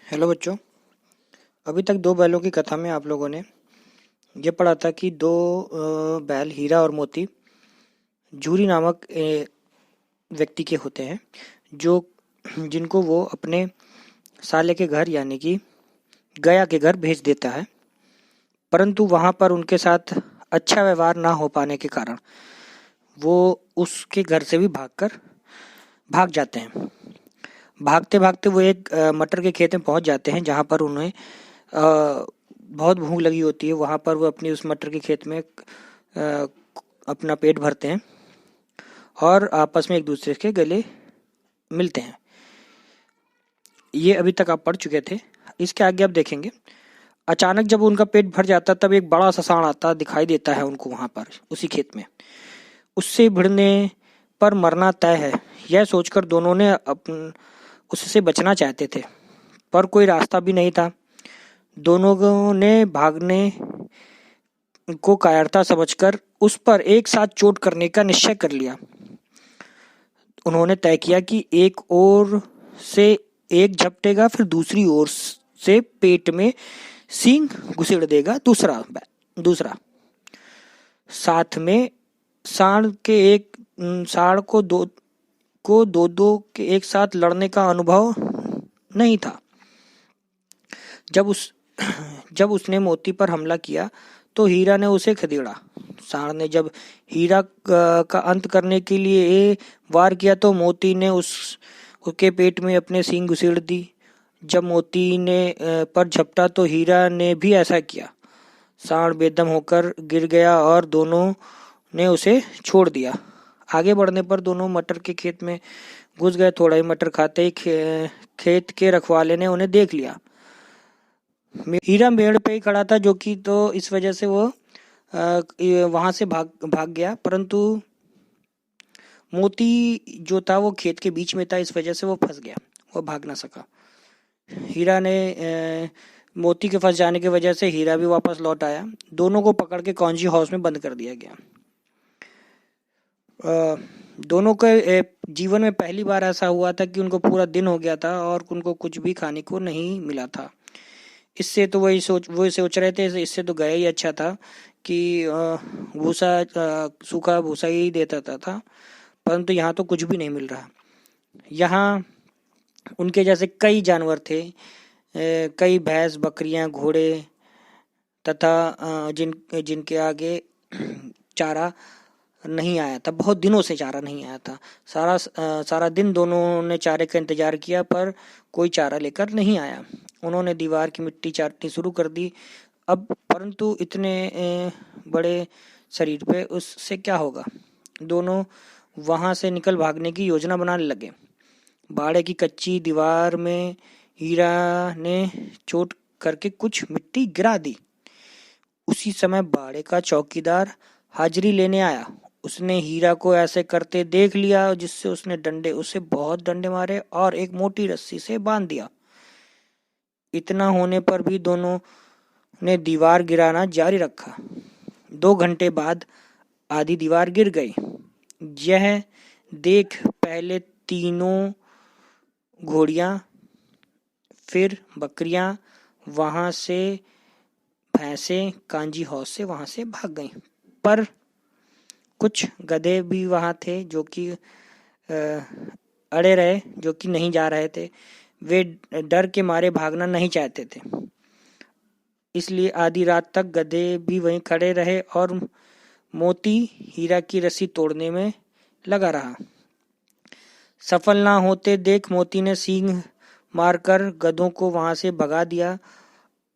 Hello बच्चों। अभी तक दो बैलों की कथा में आप लोगों ने ये पढ़ा था कि दो बैल हीरा और मोती झूरी नामक व्यक्ति के होते हैं जो जिनको वो अपने साले के घर यानी कि गया के घर भेज देता है, परंतु वहाँ पर उनके साथ अच्छा व्यवहार ना हो पाने के कारण वो उसके घर से भी भाग जाते हैं। भागते भागते वो एक मटर के खेत में पहुंच जाते हैं जहाँ पर उन्हें बहुत भूख लगी होती है। वहाँ पर वो अपनी उस मटर के खेत में अपना पेट भरते हैं और आपस में एक दूसरे के गले मिलते हैं। ये अभी तक आप पढ़ चुके थे। इसके आगे आप देखेंगे, अचानक जब उनका पेट भर जाता तब एक बड़ा सा सांड आता दिखाई देता है उनको वहाँ पर उसी खेत में। उससे भिड़ने पर मरना तय है, यह सोचकर दोनों ने उससे बचना चाहते थे, पर कोई रास्ता भी नहीं था। दोनों ने भागने को कायरता समझकर उस पर एक साथ चोट करने का निश्चय कर लिया। उन्होंने तय किया कि एक ओर से एक झपटेगा, फिर दूसरी ओर से पेट में सींग घुसेड़ देगा दूसरा। साथ में सांड को दो के एक साथ लड़ने का अनुभव नहीं था। जब उसने मोती पर हमला किया तो हीरा ने उसे खदेड़ा। सांड ने जब हीरा का अंत करने के लिए वार किया तो मोती ने उसके पेट में अपने सींग घुसेड़ दी। जब मोती ने पर झपटा तो हीरा ने भी ऐसा किया। सांड बेदम होकर गिर गया और दोनों ने उसे छोड़ दिया। आगे बढ़ने पर दोनों मटर के खेत में घुस गए। थोड़ा ही मटर खाते ही खेत के रखवाले ने उन्हें देख लिया। हीरा पेड़ पे ही खड़ा था, जो कि तो इस वजह से वो वहां से भाग गया, परंतु मोती जो था वो खेत के बीच में था, इस वजह से वो फंस गया, वो भाग ना सका। हीरा ने मोती के फंस जाने की वजह से हीरा भी वापस लौट आया। दोनों को पकड़ के कौंजी हाउस में बंद कर दिया गया। दोनों के जीवन में पहली बार ऐसा हुआ था कि उनको पूरा दिन हो गया था और उनको कुछ भी खाने को नहीं मिला था। इससे तो वही सोच रहे थे, इससे तो गया ही अच्छा था कि सूखा भूसा ही देता था, परंतु यहाँ तो कुछ भी नहीं मिल रहा। यहाँ उनके जैसे कई जानवर थे, कई भैंस, बकरियां, घोड़े तथा जिनके आगे चारा नहीं आया था। बहुत दिनों से चारा नहीं आया था। सारा दिन दोनों ने चारे का इंतजार किया, पर कोई चारा लेकर नहीं आया। उन्होंने दीवार की मिट्टी चाटनी शुरू कर दी। अब परंतु इतने बड़े शरीर पे उससे क्या होगा। दोनों वहां से निकल भागने की योजना बनाने लगे। बाड़े की कच्ची दीवार में हीरा ने चोट करके कुछ मिट्टी गिरा दी। उसी समय बाड़े का चौकीदार हाजिरी लेने आया। उसने हीरा को ऐसे करते देख लिया, जिससे उसे बहुत डंडे मारे और एक मोटी रस्सी से बांध दिया। इतना होने पर भी दोनों ने दीवार गिराना जारी रखा। 2 घंटे बाद आधी दीवार गिर गई। यह देख पहले तीनों घोड़ियां, फिर बकरियां, वहां से भैंसें कांजी हाउस से वहां से भाग गईं। पर कुछ गधे भी वहां थे जो कि अड़े रहे, जो कि नहीं जा रहे थे। वे डर के मारे भागना नहीं चाहते थे, इसलिए आधी रात तक गधे भी वहीं खड़े रहे और मोती हीरा की रस्सी तोड़ने में लगा रहा। सफल ना होते देख मोती ने सींग मारकर गधों को वहां से भगा दिया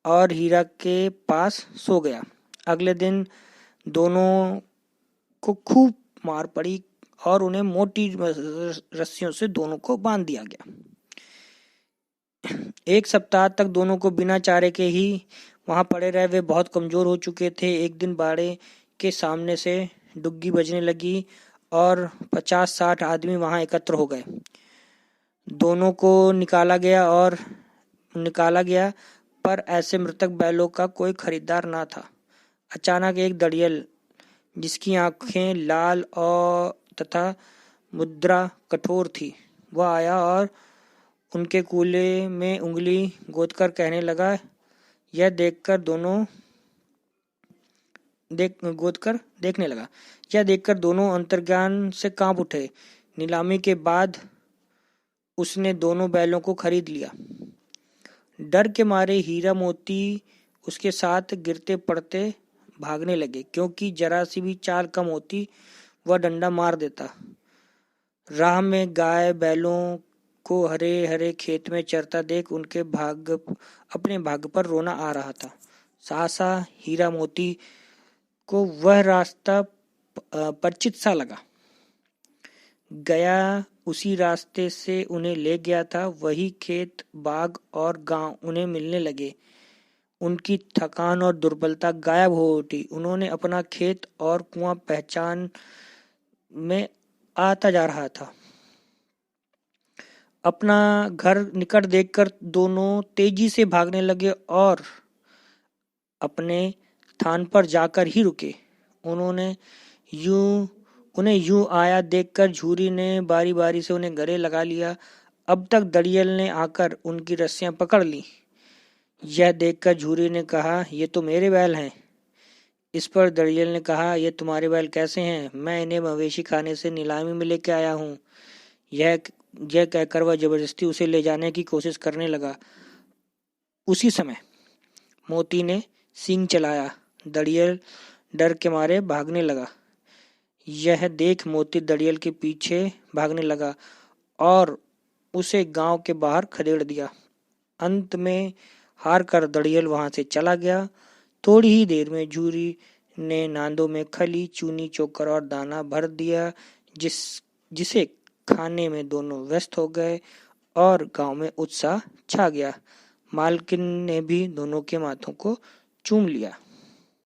और हीरा के पास सो गया। अगले दिन दोनों को खूब मार पड़ी और उन्हें मोटी रस्सियों से दोनों को बांध दिया गया। 1 सप्ताह तक दोनों को बिना चारे के ही वहां पड़े रहे। वे बहुत कमजोर हो चुके थे। एक दिन बाड़े के सामने से डुग्गी बजने लगी और 50-60 आदमी वहां एकत्र हो गए। दोनों को निकाला गया, पर ऐसे मृतक बैलों का कोई खरीदार ना था। अचानक एक दड़ियल, जिसकी आंखें लाल और तथा मुद्रा कठोर थी, वह आया और उनके कूल्हे में उंगली गोदकर कहने लगा। यह देखकर दोनों अंतर्ज्ञान से कांप उठे। नीलामी के बाद उसने दोनों बैलों को खरीद लिया। डर के मारे हीरा मोती उसके साथ गिरते पड़ते भागने लगे, क्योंकि जरा सी भी चाल कम होती वह डंडा मार देता। राह में गाय बैलों को हरे हरे खेत में चरता देख उनके अपने भाग्य पर रोना आ रहा था। सहसा हीरा मोती को वह रास्ता परिचित सा लगा। गया उसी रास्ते से उन्हें ले गया था। वही खेत, बाग और गांव उन्हें मिलने लगे। उनकी थकान और दुर्बलता गायब हो उठी। उन्होंने अपना खेत और कुआं पहचान में आता जा रहा था। अपना घर निकट देखकर दोनों तेजी से भागने लगे और अपने स्थान पर जाकर ही रुके। उन्हें यूं आया देखकर झूरी ने बारी बारी से उन्हें गले लगा लिया। अब तक दड़ियल ने आकर उनकी रस्सियां पकड़ ली। यह देखकर झूरी ने कहा, ये तो मेरे बैल हैं। इस पर दड़ियल ने कहा, ये तुम्हारे बैल कैसे हैं? मैं इन्हें मवेशी खाने से नीलामी में लेके आया हूँ। यह कहकर वह जबरदस्ती उसे ले जाने की कोशिश करने लगा। उसी समय मोती ने सींग चलाया। दड़ियल डर के मारे भागने लगा। यह देख मोती दड़ियल के पीछे भागने लगा और उसे गांव के बाहर खदेड़ दिया। अंत में हार कर दड़ियल वहां से चला गया। थोड़ी ही देर में झूरी ने नांदों में खली, चूनी, चोकर और दाना भर दिया, जिसे खाने में दोनों व्यस्त हो गए और गांव में उत्साह छा गया। मालकिन ने भी दोनों के माथों को चूम लिया।